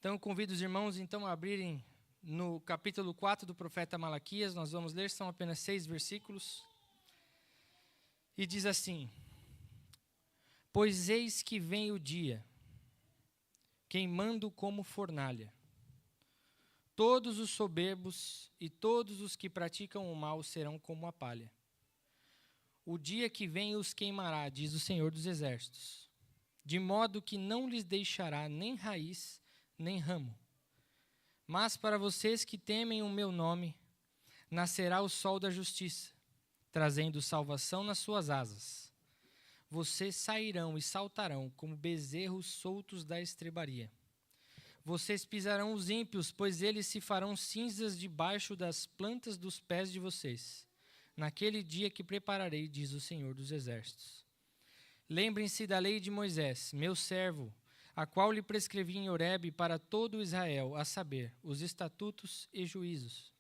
Então, eu convido os irmãos então a abrirem no capítulo 4 do profeta Malaquias. Nós vamos ler, são apenas 6 versículos. E diz assim: Pois eis que vem o dia, queimando como fornalha. Todos os soberbos e todos os que praticam o mal serão como a palha. O dia que vem os queimará, diz o Senhor dos Exércitos, de modo que não lhes deixará nem raiz, nem ramo. Mas para vocês que temem o meu nome, nascerá o sol da justiça, trazendo salvação nas suas asas. Vocês sairão e saltarão como bezerros soltos da estrebaria. Vocês pisarão os ímpios, pois eles se farão cinzas debaixo das plantas dos pés de vocês, naquele dia que prepararei, diz o Senhor dos Exércitos. Lembrem-se da lei de Moisés, meu servo, a qual lhe prescrevi em Horebe para todo Israel, a saber, os estatutos e juízos.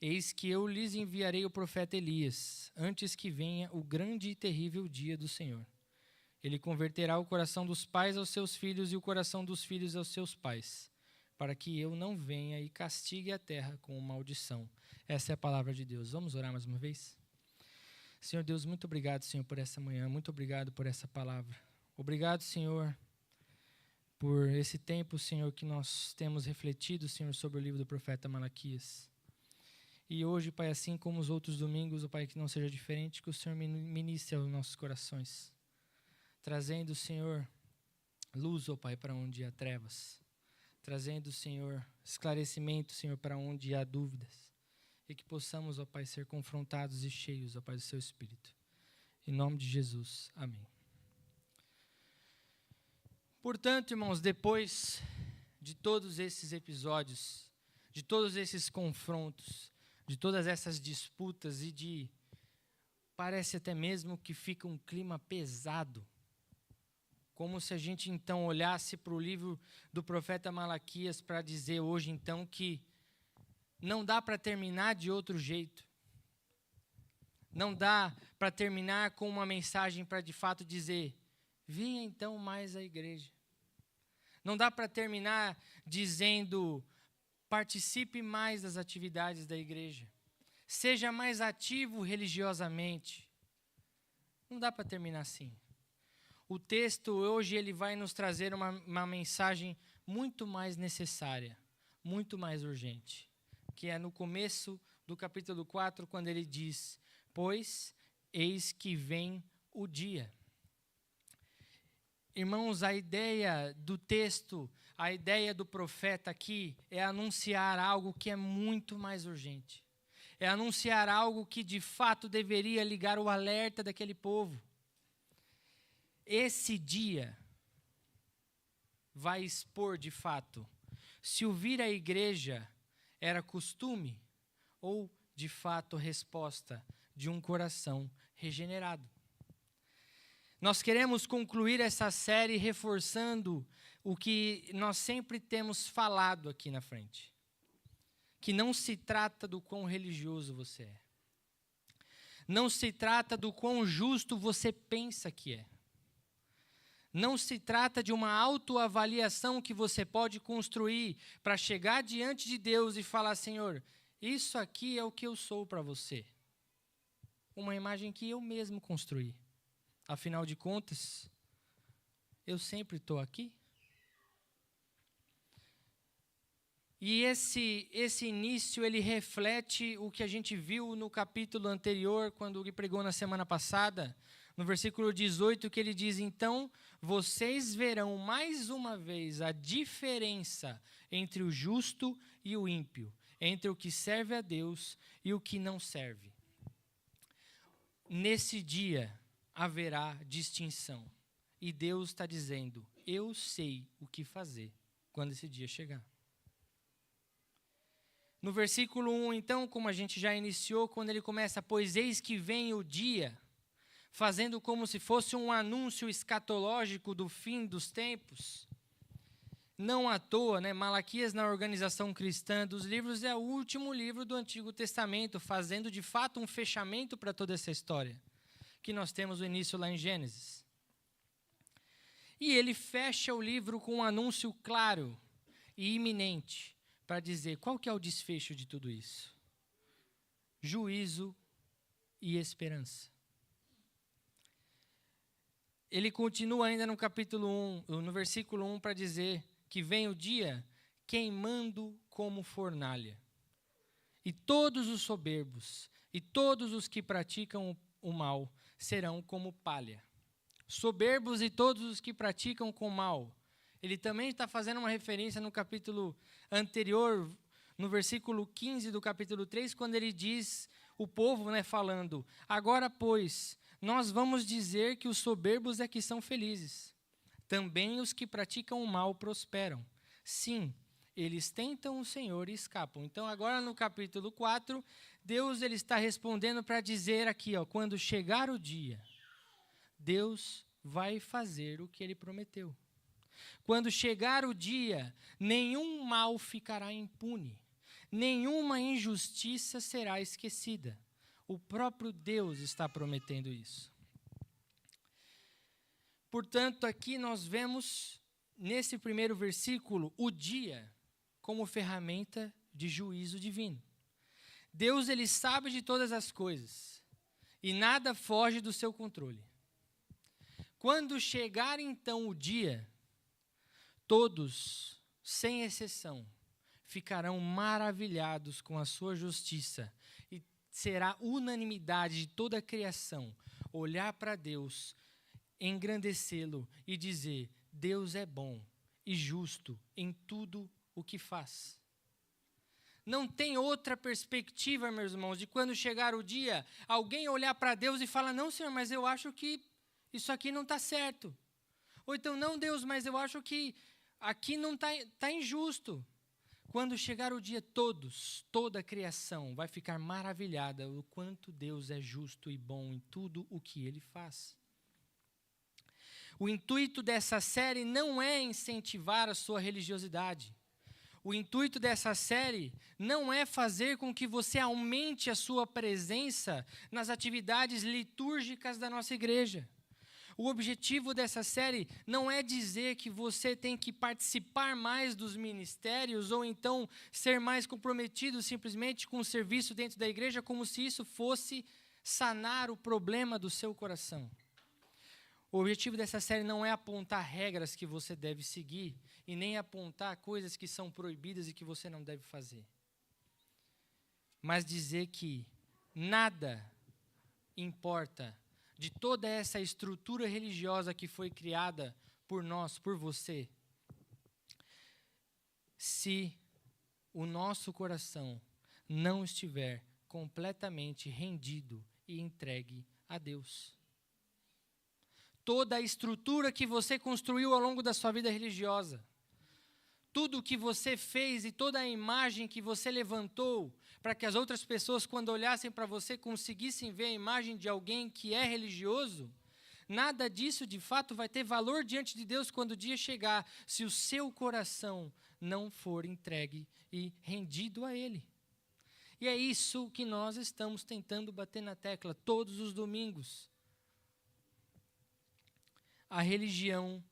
Eis que eu lhes enviarei o profeta Elias, antes que venha o grande e terrível dia do Senhor. Ele converterá o coração dos pais aos seus filhos e o coração dos filhos aos seus pais, para que eu não venha e castigue a terra com maldição. Essa é a palavra de Deus. Vamos orar mais uma vez? Senhor Deus, muito obrigado, Senhor, por essa manhã. Muito obrigado por essa palavra. Obrigado, Senhor, por esse tempo, Senhor, que nós temos refletido, Senhor, sobre o livro do profeta Malaquias. E hoje, Pai, assim como os outros domingos, Pai, que não seja diferente, que o Senhor ministre aos nossos corações, trazendo, Senhor, luz, ó Pai, para onde há trevas, trazendo, Senhor, esclarecimento, Senhor, para onde há dúvidas, e que possamos, ó Pai, ser confrontados e cheios, ó Pai, do Seu Espírito. Em nome de Jesus, amém. Portanto, irmãos, depois de todos esses episódios, de todos esses confrontos, de todas essas disputas parece até mesmo que fica um clima pesado, como se a gente então olhasse para o livro do profeta Malaquias para dizer hoje então que não dá para terminar de outro jeito. Não dá para terminar com uma mensagem para de fato dizer: venha então mais à igreja. Não dá para terminar dizendo: participe mais das atividades da igreja. Seja mais ativo religiosamente. Não dá para terminar assim. O texto hoje ele vai nos trazer uma mensagem muito mais necessária, muito mais urgente, que é no começo do capítulo 4, quando ele diz: Pois eis que vem o dia. Irmãos, a ideia do texto, a ideia do profeta aqui é anunciar algo que é muito mais urgente. É anunciar algo que de fato deveria ligar o alerta daquele povo. Esse dia vai expor de fato se o vir à igreja era costume ou de fato resposta de um coração regenerado. Nós queremos concluir essa série reforçando o que nós sempre temos falado aqui na frente. Que não se trata do quão religioso você é. Não se trata do quão justo você pensa que é. Não se trata de uma autoavaliação que você pode construir para chegar diante de Deus e falar: Senhor, isso aqui é o que eu sou para você. Uma imagem que eu mesmo construí. Afinal de contas, eu sempre estou aqui. E esse início, ele reflete o que a gente viu no capítulo anterior, quando ele pregou na semana passada, no versículo 18, que ele diz: Então, vocês verão mais uma vez a diferença entre o justo e o ímpio, entre o que serve a Deus e o que não serve. Nesse dia haverá distinção. E Deus está dizendo: eu sei o que fazer quando esse dia chegar. No versículo 1, então, como a gente já iniciou, quando ele começa: Pois eis que vem o dia, fazendo como se fosse um anúncio escatológico do fim dos tempos. Não à toa, Malaquias, na organização cristã dos livros, é o último livro do Antigo Testamento, fazendo de fato um fechamento para toda essa história, que nós temos o início lá em Gênesis. E ele fecha o livro com um anúncio claro e iminente para dizer qual que é o desfecho de tudo isso. Juízo e esperança. Ele continua ainda no capítulo 1, no versículo 1, para dizer que vem o dia queimando como fornalha. E todos os soberbos e todos os que praticam o mal serão como palha. Soberbos e todos os que praticam com mal. Ele também está fazendo uma referência no capítulo anterior, no versículo 15 do capítulo 3, quando ele diz, o povo, falando, agora, pois, nós vamos dizer que os soberbos é que são felizes. Também os que praticam o mal prosperam. Sim, eles tentam o Senhor e escapam. Então, agora no capítulo 4, Deus ele está respondendo para dizer aqui, quando chegar o dia, Deus vai fazer o que ele prometeu. Quando chegar o dia, nenhum mal ficará impune, nenhuma injustiça será esquecida. O próprio Deus está prometendo isso. Portanto, aqui nós vemos, nesse primeiro versículo, o dia como ferramenta de juízo divino. Deus ele sabe de todas as coisas e nada foge do seu controle. Quando chegar então o dia, todos, sem exceção, ficarão maravilhados com a sua justiça e será unanimidade de toda a criação olhar para Deus, engrandecê-lo e dizer, Deus é bom e justo em tudo o que faz. Não tem outra perspectiva, meus irmãos, de quando chegar o dia, alguém olhar para Deus e falar, não, Senhor, mas eu acho que isso aqui não está certo. Ou então, não, Deus, mas eu acho que aqui não está injusto. Quando chegar o dia, toda a criação vai ficar maravilhada o quanto Deus é justo e bom em tudo o que Ele faz. O intuito dessa série não é incentivar a sua religiosidade. O intuito dessa série não é fazer com que você aumente a sua presença nas atividades litúrgicas da nossa igreja. O objetivo dessa série não é dizer que você tem que participar mais dos ministérios ou então ser mais comprometido simplesmente com o serviço dentro da igreja, como se isso fosse sanar o problema do seu coração. O objetivo dessa série não é apontar regras que você deve seguir e nem apontar coisas que são proibidas e que você não deve fazer. Mas dizer que nada importa de toda essa estrutura religiosa que foi criada por nós, por você, se o nosso coração não estiver completamente rendido e entregue a Deus. Toda a estrutura que você construiu ao longo da sua vida religiosa, tudo o que você fez e toda a imagem que você levantou para que as outras pessoas, quando olhassem para você, conseguissem ver a imagem de alguém que é religioso, nada disso, de fato, vai ter valor diante de Deus quando o dia chegar, se o seu coração não for entregue e rendido a Ele. E é isso que nós estamos tentando bater na tecla todos os domingos. A religião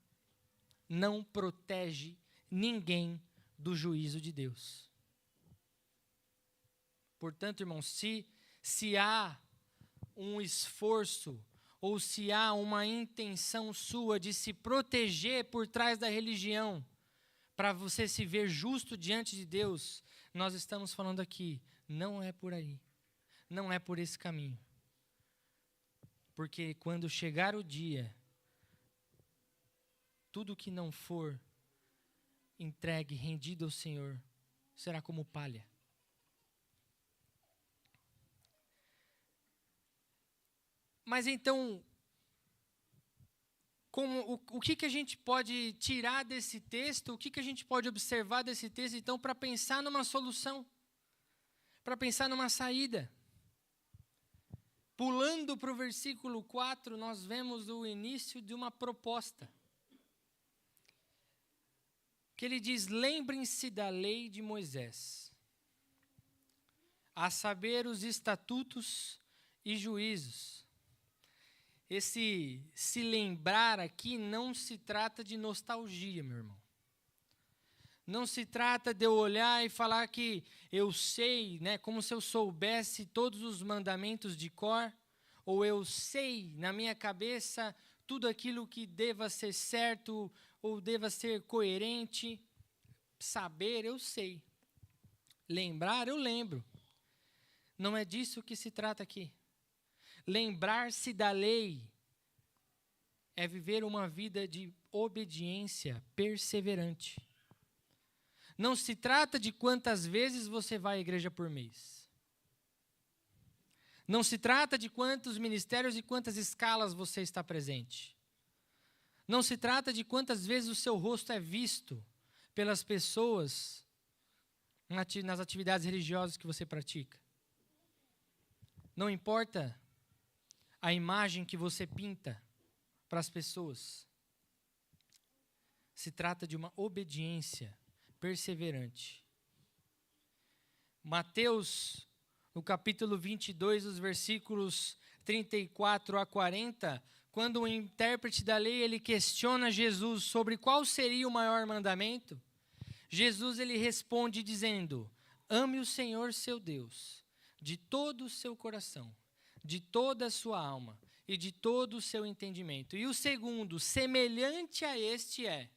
não protege ninguém do juízo de Deus. Portanto, irmãos, se há um esforço ou se há uma intenção sua de se proteger por trás da religião, para você se ver justo diante de Deus, nós estamos falando aqui, não é por aí, não é por esse caminho. Porque quando chegar o dia, tudo que não for entregue, rendido ao Senhor, será como palha. Mas então, o que a gente pode tirar desse texto, o que a gente pode observar desse texto, então, para pensar numa solução, para pensar numa saída? Pulando para o versículo 4, nós vemos o início de uma proposta. Que ele diz, lembrem-se da lei de Moisés, a saber os estatutos e juízos. esse se lembrar aqui não se trata de nostalgia, meu irmão. Não se trata de eu olhar e falar que eu sei, né, como se eu soubesse todos os mandamentos de cor, ou eu sei na minha cabeça tudo aquilo que deva ser certo ou deva ser coerente. Saber, eu sei. Lembrar, eu lembro. Não é disso que se trata aqui. Lembrar-se da lei é viver uma vida de obediência perseverante. Não se trata de quantas vezes você vai à igreja por mês. Não se trata de quantos ministérios e quantas escalas você está presente. Não se trata de quantas vezes o seu rosto é visto pelas pessoas nas atividades religiosas que você pratica. Não importa a imagem que você pinta para as pessoas. Se trata de uma obediência perseverante. Mateus, no capítulo 22, os versículos 34 a 40, quando o intérprete da lei ele questiona Jesus sobre qual seria o maior mandamento, Jesus ele responde dizendo: ame o Senhor seu Deus de todo o seu coração, de toda a sua alma e de todo o seu entendimento. E o segundo, semelhante a este é: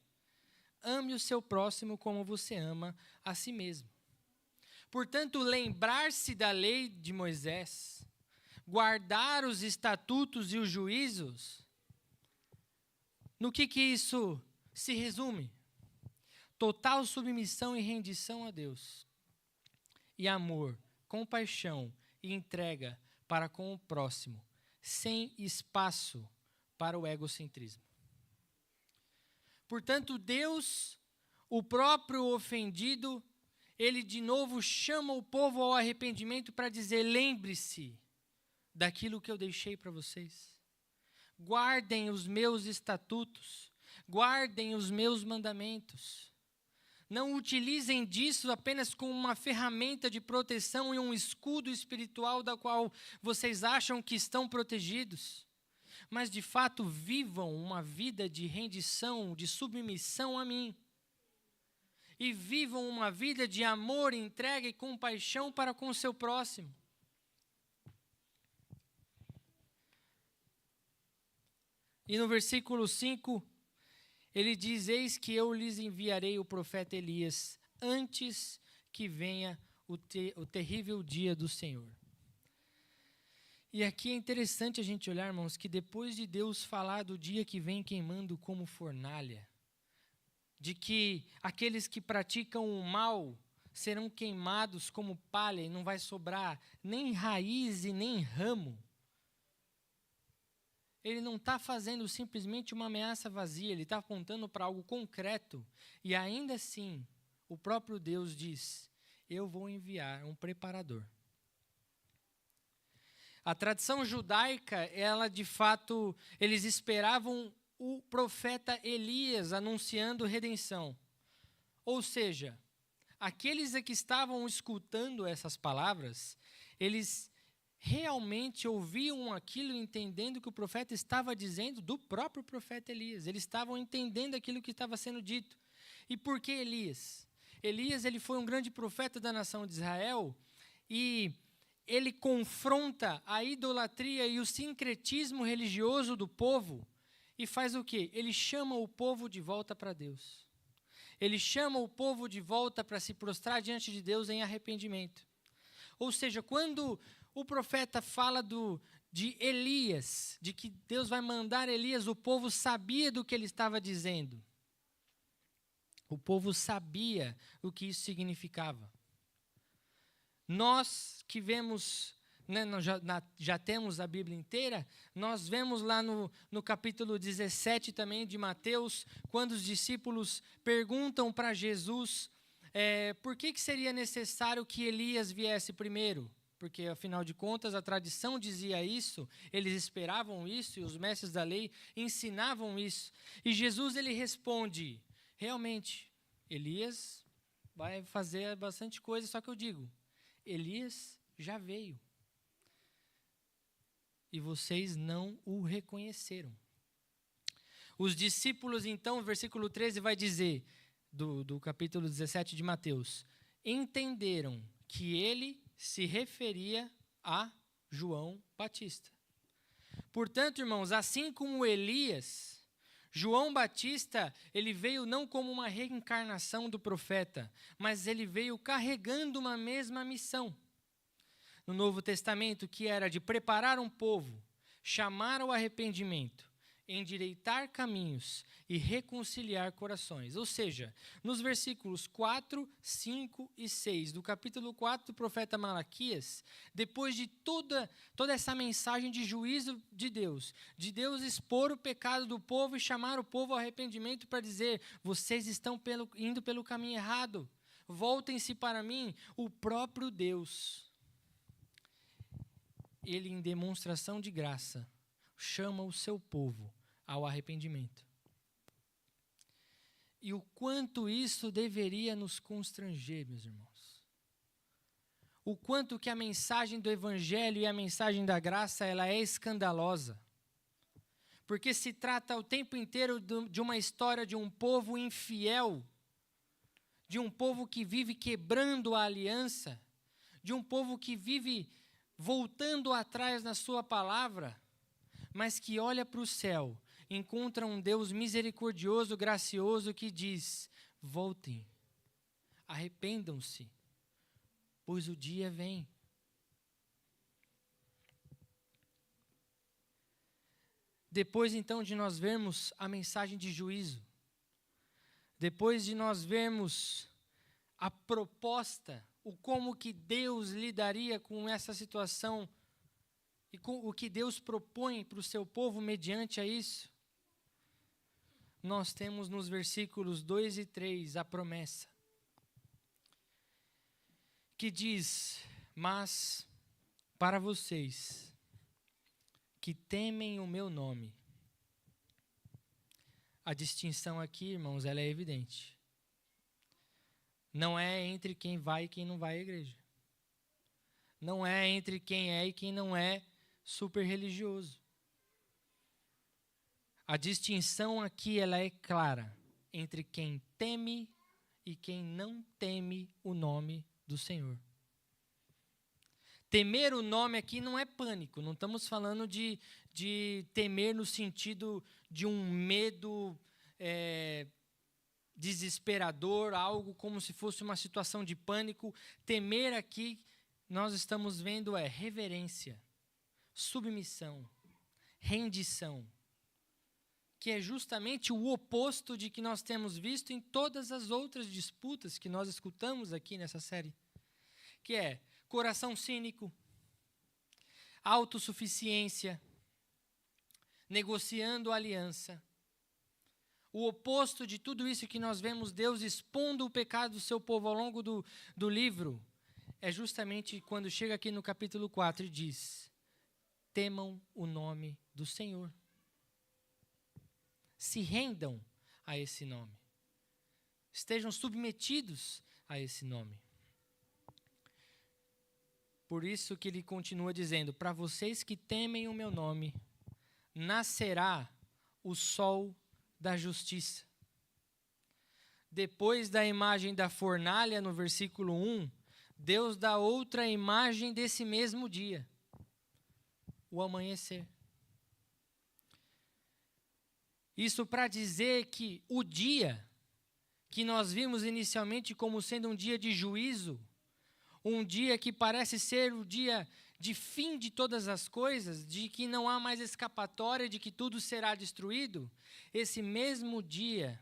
ame o seu próximo como você ama a si mesmo. Portanto, lembrar-se da lei de Moisés, guardar os estatutos e os juízos, no que isso se resume? Total submissão e rendição a Deus. E amor, compaixão e entrega para com o próximo, sem espaço para o egocentrismo. Portanto, Deus, o próprio ofendido, ele de novo chama o povo ao arrependimento para dizer: lembre-se daquilo que eu deixei para vocês. Guardem os meus estatutos, guardem os meus mandamentos. Não utilizem disso apenas como uma ferramenta de proteção e um escudo espiritual da qual vocês acham que estão protegidos. Mas, de fato, vivam uma vida de rendição, de submissão a mim. E vivam uma vida de amor, entrega e compaixão para com o seu próximo. E no versículo 5, ele diz: eis que eu lhes enviarei o profeta Elias, antes que venha o terrível dia do Senhor. E aqui é interessante a gente olhar, irmãos, que depois de Deus falar do dia que vem queimando como fornalha, de que aqueles que praticam o mal serão queimados como palha e não vai sobrar nem raiz e nem ramo, ele não está fazendo simplesmente uma ameaça vazia, ele está apontando para algo concreto. E ainda assim, o próprio Deus diz: eu vou enviar um preparador. A tradição judaica, ela de fato, eles esperavam o profeta Elias anunciando redenção. Ou seja, aqueles que estavam escutando essas palavras, eles realmente ouviam aquilo, entendendo que o profeta estava dizendo do próprio profeta Elias. Eles estavam entendendo aquilo que estava sendo dito. E por que Elias? Elias, ele foi um grande profeta da nação de Israel e ele confronta a idolatria e o sincretismo religioso do povo e faz o quê? Ele chama o povo de volta para Deus. Ele chama o povo de volta para se prostrar diante de Deus em arrependimento. Ou seja, quando o profeta fala de Elias, de que Deus vai mandar Elias, o povo sabia do que ele estava dizendo. O povo sabia o que isso significava. Nós que vemos, né, já temos a Bíblia inteira, nós vemos lá no capítulo 17 também de Mateus, quando os discípulos perguntam para Jesus por que seria necessário que Elias viesse primeiro. Porque, afinal de contas, a tradição dizia isso, eles esperavam isso, e os mestres da lei ensinavam isso. E Jesus, ele responde: realmente, Elias vai fazer bastante coisa, só que eu digo, Elias já veio. e vocês não o reconheceram. Os discípulos, então, versículo 13 vai dizer, do capítulo 17 de Mateus, entenderam que ele se referia a João Batista. Portanto, irmãos, assim como Elias, João Batista, ele veio não como uma reencarnação do profeta, mas ele veio carregando uma mesma missão. No Novo Testamento, que era de preparar um povo, chamar ao arrependimento, endireitar caminhos e reconciliar corações. Ou seja, nos versículos 4, 5 e 6 do capítulo 4 do profeta Malaquias, depois de toda essa mensagem de juízo de Deus expor o pecado do povo e chamar o povo ao arrependimento para dizer, vocês estão indo pelo caminho errado, voltem-se para mim, o próprio Deus, ele em demonstração de graça, chama o seu povo ao arrependimento. E o quanto isso deveria nos constranger, meus irmãos. O quanto que a mensagem do Evangelho e a mensagem da graça, ela é escandalosa. Porque se trata o tempo inteiro de uma história de um povo infiel, de um povo que vive quebrando a aliança, de um povo que vive voltando atrás na sua palavra, mas que olha para o céu, encontra um Deus misericordioso, gracioso, que diz, voltem, arrependam-se, pois o dia vem. Depois então de nós vermos a mensagem de juízo, depois de nós vermos a proposta, o como que Deus lidaria com essa situação, e com o que Deus propõe para o seu povo mediante a isso, nós temos nos versículos 2 e 3 a promessa, que diz, mas para vocês que temem o meu nome, a distinção aqui, irmãos, ela é evidente. Não é entre quem vai e quem não vai à igreja. Não é entre quem é e quem não é super religioso. A distinção aqui, ela é clara entre quem teme e quem não teme o nome do Senhor. Temer o nome aqui não é pânico, não estamos falando de temer no sentido de um medo desesperador, algo como se fosse uma situação de pânico. Temer aqui, nós estamos vendo reverência, submissão, rendição, que é justamente o oposto de que nós temos visto em todas as outras disputas que nós escutamos aqui nessa série, que é coração cínico, autossuficiência, negociando aliança. O oposto de tudo isso que nós vemos Deus expondo o pecado do seu povo ao longo do livro, é justamente quando chega aqui no capítulo 4 e diz, temam o nome do Senhor. Se rendam a esse nome. Estejam submetidos a esse nome. Por isso que ele continua dizendo, para vocês que temem o meu nome, nascerá o sol da justiça. Depois da imagem da fornalha, no versículo 1, Deus dá outra imagem desse mesmo dia, o amanhecer. Isso para dizer que o dia que nós vimos inicialmente como sendo um dia de juízo, um dia que parece ser o dia de fim de todas as coisas, de que não há mais escapatória, de que tudo será destruído, esse mesmo dia,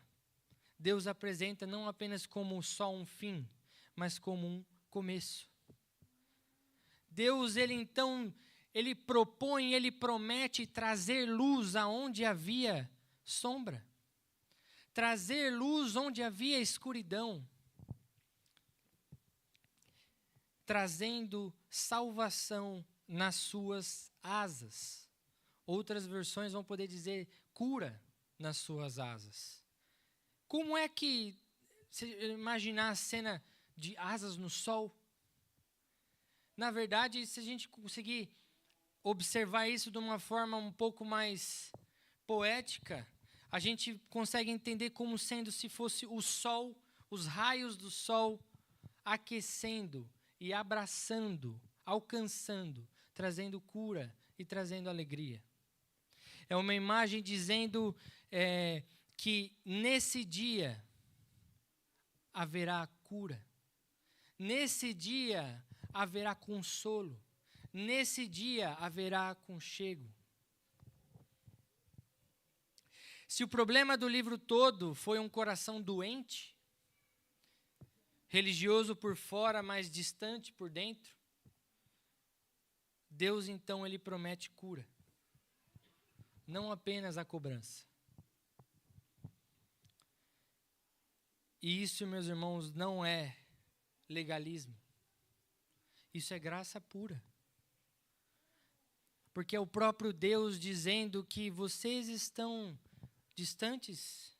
Deus apresenta não apenas como só um fim, mas como um começo. Deus, ele propõe, ele promete trazer luz aonde havia sombra, trazer luz onde havia escuridão, trazendo salvação nas suas asas. Outras versões vão poder dizer cura nas suas asas. Como é que, se imaginar a cena de asas no sol? Na verdade, se a gente conseguir observar isso de uma forma um pouco mais poética, a gente consegue entender como sendo se fosse o sol, os raios do sol aquecendo e abraçando, alcançando, trazendo cura e trazendo alegria. É uma imagem dizendo que nesse dia haverá cura, nesse dia haverá consolo, nesse dia haverá aconchego. Se o problema do livro todo foi um coração doente, religioso por fora, mas distante por dentro, Deus então ele promete cura, não apenas a cobrança. E isso, meus irmãos, não é legalismo. Isso é graça pura. Porque é o próprio Deus dizendo que vocês estão distantes,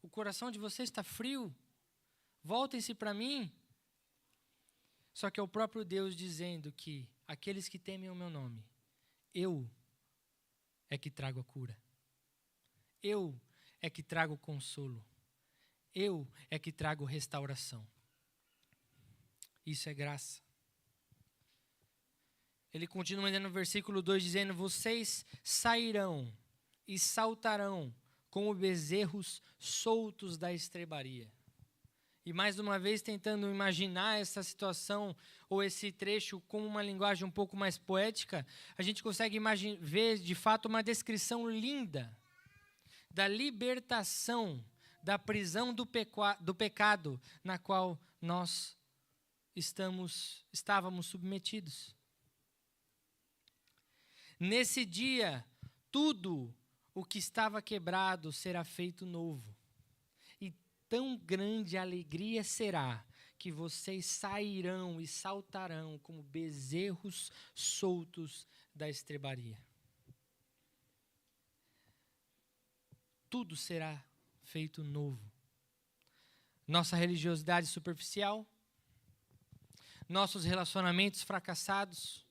o coração de vocês está frio, voltem-se para mim. Só que é o próprio Deus dizendo que aqueles que temem o meu nome, eu é que trago a cura. Eu é que trago consolo. Eu é que trago restauração. Isso é graça. Ele continua no versículo 2 dizendo: vocês sairão e saltarão como bezerros soltos da estrebaria. E mais uma vez tentando imaginar essa situação ou esse trecho com uma linguagem um pouco mais poética, a gente consegue ver de fato uma descrição linda da libertação da prisão do pecado na qual nós estávamos submetidos. Nesse dia, tudo o que estava quebrado será feito novo. E tão grande alegria será que vocês sairão e saltarão como bezerros soltos da estrebaria. Tudo será feito novo. Nossa religiosidade superficial, nossos relacionamentos fracassados,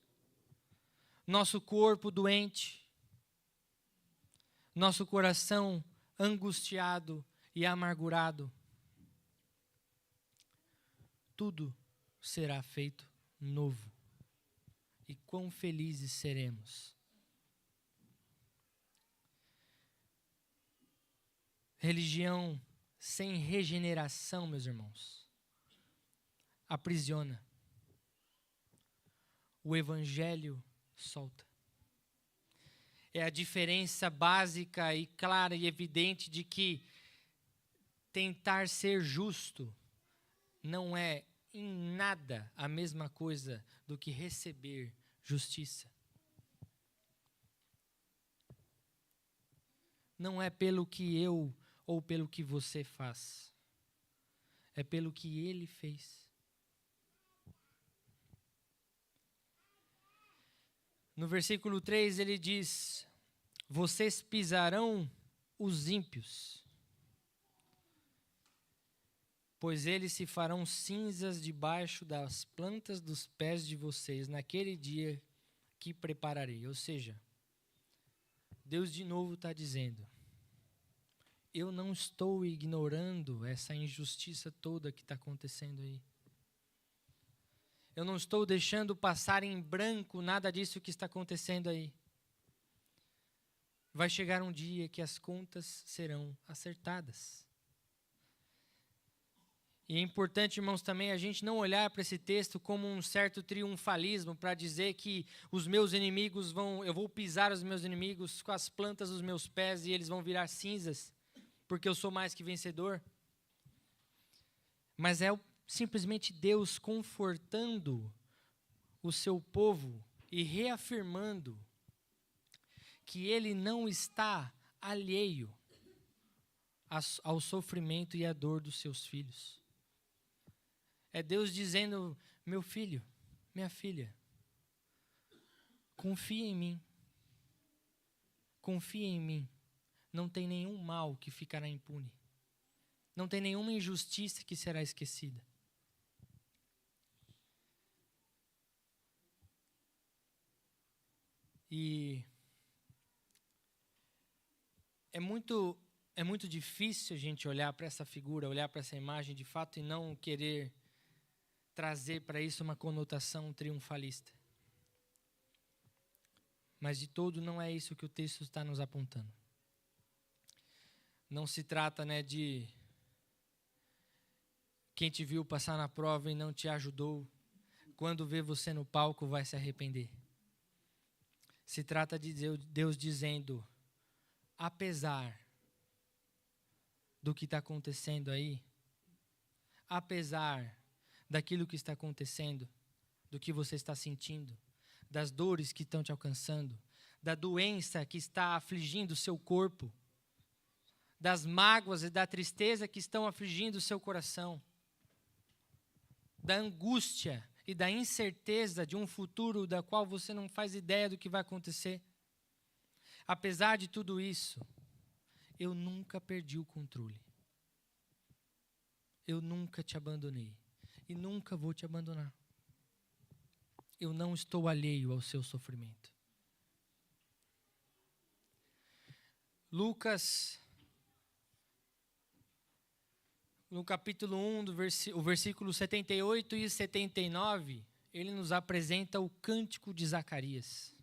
nosso corpo doente, nosso coração angustiado e amargurado, tudo será feito novo. E quão felizes seremos. Religião sem regeneração, meus irmãos, aprisiona. O evangelho solta. É a diferença básica e clara e evidente de que tentar ser justo não é em nada a mesma coisa do que receber justiça. Não é pelo que eu ou pelo que você faz. É pelo que ele fez. No versículo 3 ele diz: vocês pisarão os ímpios, pois eles se farão cinzas debaixo das plantas dos pés de vocês naquele dia que prepararei. Ou seja, Deus de novo está dizendo: eu não estou ignorando essa injustiça toda que está acontecendo aí. Eu não estou deixando passar em branco nada disso que está acontecendo aí. Vai chegar um dia que as contas serão acertadas. E é importante, irmãos, também a gente não olhar para esse texto como um certo triunfalismo para dizer que os meus inimigos eu vou pisar os meus inimigos com as plantas dos meus pés e eles vão virar cinzas, porque eu sou mais que vencedor. Mas é simplesmente Deus confortando o seu povo e reafirmando que Ele não está alheio ao sofrimento e à dor dos seus filhos. É Deus dizendo: meu filho, minha filha, confia em mim. Confia em mim. Não tem nenhum mal que ficará impune. Não tem nenhuma injustiça que será esquecida. E é muito difícil a gente olhar para essa figura, olhar para essa imagem de fato e não querer trazer para isso uma conotação triunfalista. Mas de todo não é isso que o texto está nos apontando. Não se trata, de quem te viu passar na prova e não te ajudou, quando vê você no palco vai se arrepender. Se trata de Deus dizendo, apesar do que está acontecendo aí, apesar daquilo que está acontecendo, do que você está sentindo, das dores que estão te alcançando, da doença que está afligindo o seu corpo, das mágoas e da tristeza que estão afligindo o seu coração, da angústia e da incerteza de um futuro da qual você não faz ideia do que vai acontecer. Apesar de tudo isso, eu nunca perdi o controle. Eu nunca te abandonei e nunca vou te abandonar. Eu não estou alheio ao seu sofrimento. Lucas, no capítulo 1, o versículo 78 e 79, ele nos apresenta o cântico de Zacarias.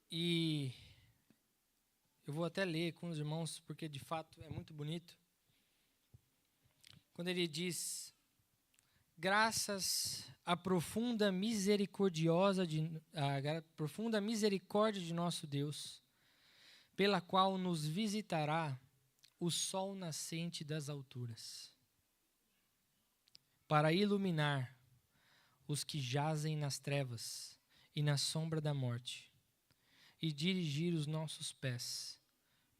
E eu vou até ler com os irmãos, porque de fato é muito bonito. Quando ele diz, graças à profunda misericórdia de nosso Deus, pela qual nos visitará o sol nascente das alturas, para iluminar os que jazem nas trevas e na sombra da morte, e dirigir os nossos pés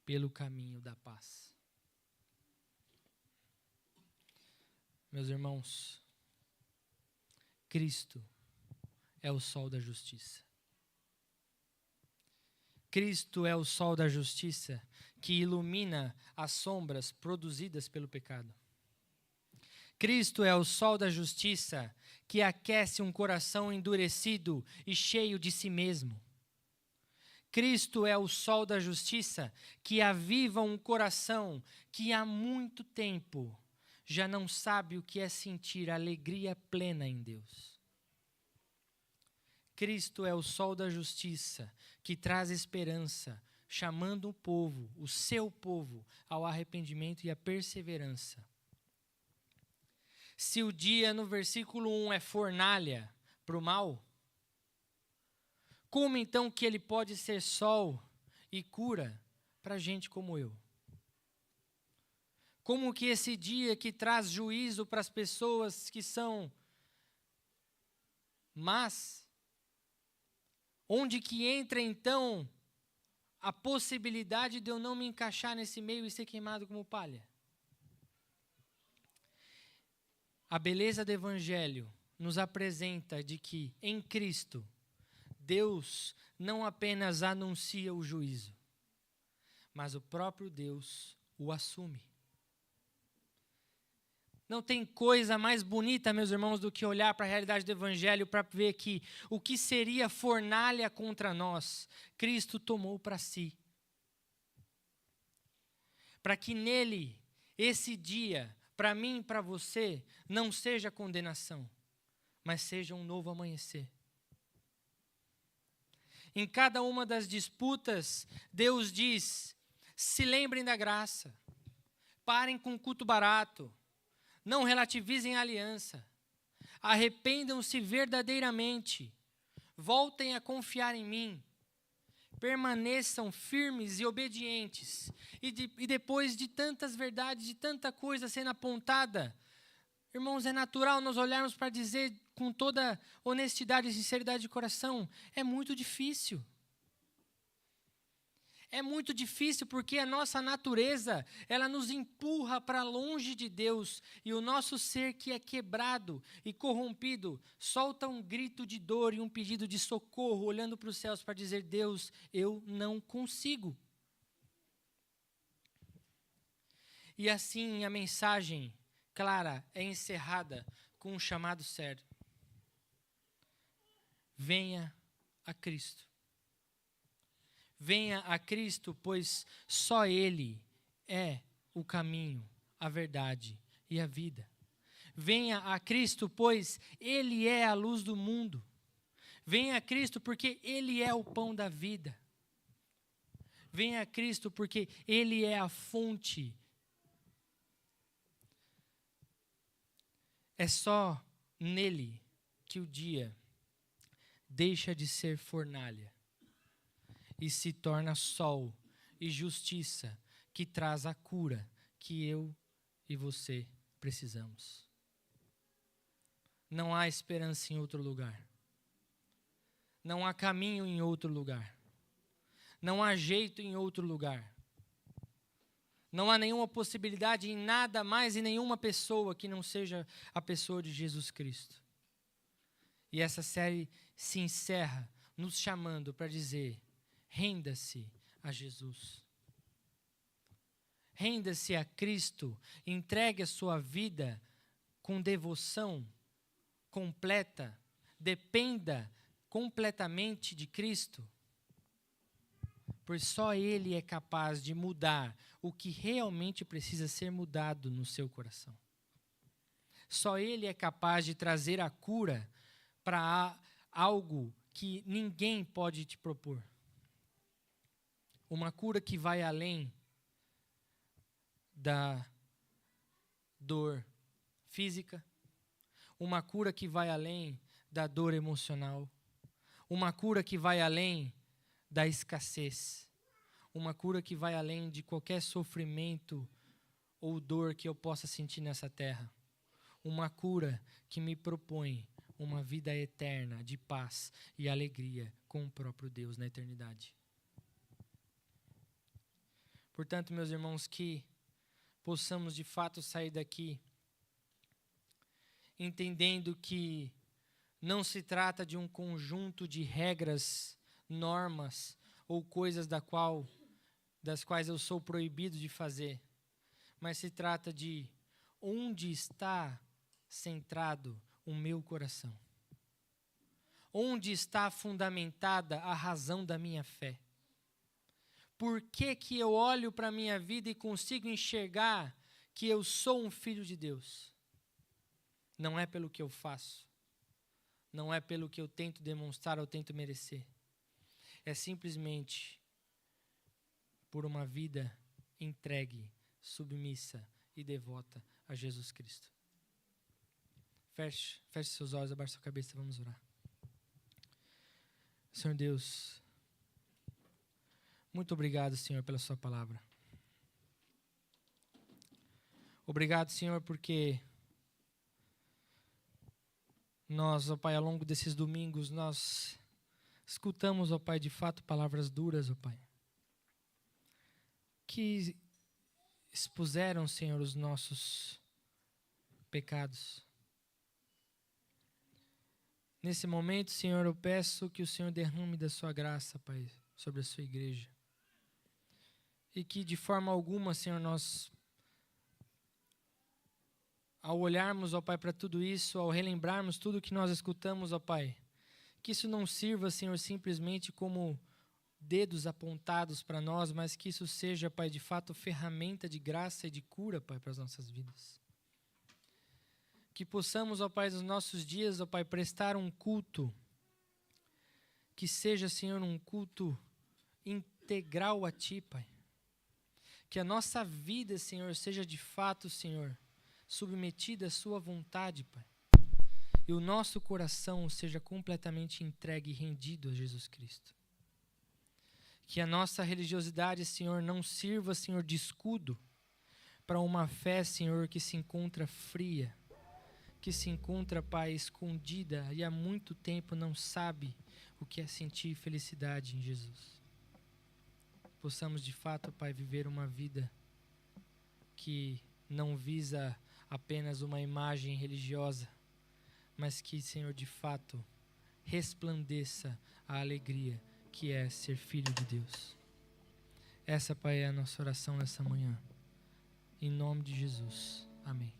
pelo caminho da paz. Meus irmãos, Cristo é o sol da justiça. Cristo é o sol da justiça que ilumina as sombras produzidas pelo pecado. Cristo é o sol da justiça que aquece um coração endurecido e cheio de si mesmo. Cristo é o sol da justiça que aviva um coração que há muito tempo já não sabe o que é sentir alegria plena em Deus. Cristo é o sol da justiça que traz esperança, chamando o povo, o seu povo, ao arrependimento e à perseverança. Se o dia no versículo 1 é fornalha para o mal, como então que ele pode ser sol e cura para gente como eu? Como que esse dia que traz juízo para as pessoas que são más, onde que entra então a possibilidade de eu não me encaixar nesse meio e ser queimado como palha? A beleza do Evangelho nos apresenta de que em Cristo, Deus não apenas anuncia o juízo, mas o próprio Deus o assume. Não tem coisa mais bonita, meus irmãos, do que olhar para a realidade do Evangelho para ver que o que seria fornalha contra nós, Cristo tomou para si. Para que nele, esse dia, para mim e para você, não seja condenação, mas seja um novo amanhecer. Em cada uma das disputas, Deus diz, se lembrem da graça, parem com o culto barato, não relativizem a aliança, arrependam-se verdadeiramente, voltem a confiar em mim, permaneçam firmes e obedientes, e depois de tantas verdades, de tanta coisa sendo apontada, irmãos, é natural nós olharmos para dizer com toda honestidade e sinceridade de coração, é muito difícil. É muito difícil porque a nossa natureza, ela nos empurra para longe de Deus e o nosso ser que é quebrado e corrompido solta um grito de dor e um pedido de socorro olhando para os céus para dizer, Deus, eu não consigo. E assim a mensagem clara é encerrada com um chamado sério. venha a Cristo. Venha a Cristo, pois só Ele é o caminho, a verdade e a vida. Venha a Cristo, pois Ele é a luz do mundo. Venha a Cristo, porque Ele é o pão da vida. Venha a Cristo, porque Ele é a fonte. É só nele que o dia deixa de ser fornalha e se torna sol e justiça, que traz a cura que eu e você precisamos. Não há esperança em outro lugar. Não há caminho em outro lugar. Não há jeito em outro lugar. Não há nenhuma possibilidade em nada mais, em nenhuma pessoa que não seja a pessoa de Jesus Cristo. E essa série se encerra nos chamando para dizer: renda-se a Jesus. Renda-se a Cristo, entregue a sua vida com devoção completa, dependa completamente de Cristo, pois só Ele é capaz de mudar o que realmente precisa ser mudado no seu coração. Só Ele é capaz de trazer a cura para algo que ninguém pode te propor. Uma cura que vai além da dor física, uma cura que vai além da dor emocional, uma cura que vai além da escassez, uma cura que vai além de qualquer sofrimento ou dor que eu possa sentir nessa terra, uma cura que me propõe uma vida eterna de paz e alegria com o próprio Deus na eternidade. Portanto, meus irmãos, que possamos de fato sair daqui entendendo que não se trata de um conjunto de regras, normas ou coisas das quais eu sou proibido de fazer, mas se trata de onde está centrado o meu coração. Onde está fundamentada a razão da minha fé? Por que que eu olho para a minha vida e consigo enxergar que eu sou um filho de Deus? Não é pelo que eu faço, não é pelo que eu tento demonstrar ou tento merecer. É simplesmente por uma vida entregue, submissa e devota a Jesus Cristo. Feche seus olhos, abaixe sua cabeça e vamos orar. Senhor Deus, muito obrigado, Senhor, pela sua palavra. Obrigado, Senhor, porque nós, ó Pai, ao longo desses domingos, nós escutamos, ó Pai, de fato, palavras duras, ó Pai, que expuseram, Senhor, os nossos pecados. Nesse momento, Senhor, eu peço que o Senhor derrame da sua graça, Pai, sobre a sua igreja. E que de forma alguma, Senhor, nós, ao olharmos, ó Pai, para tudo isso, ao relembrarmos tudo que nós escutamos, ó Pai, que isso não sirva, Senhor, simplesmente como dedos apontados para nós, mas que isso seja, Pai, de fato, ferramenta de graça e de cura, Pai, para as nossas vidas. Que possamos, ó Pai, nos nossos dias, ó Pai, prestar um culto que seja, Senhor, um culto integral a Ti, Pai. Que a nossa vida, Senhor, seja de fato, Senhor, submetida à Sua vontade, Pai. E o nosso coração seja completamente entregue e rendido a Jesus Cristo. Que a nossa religiosidade, Senhor, não sirva, Senhor, de escudo para uma fé, Senhor, que se encontra fria, que se encontra, Pai, escondida e há muito tempo não sabe o que é sentir felicidade em Jesus. Possamos, de fato, Pai, viver uma vida que não visa apenas uma imagem religiosa, mas que, Senhor, de fato, resplandeça a alegria que é ser filho de Deus. Essa, Pai, é a nossa oração nessa manhã. Em nome de Jesus. Amém.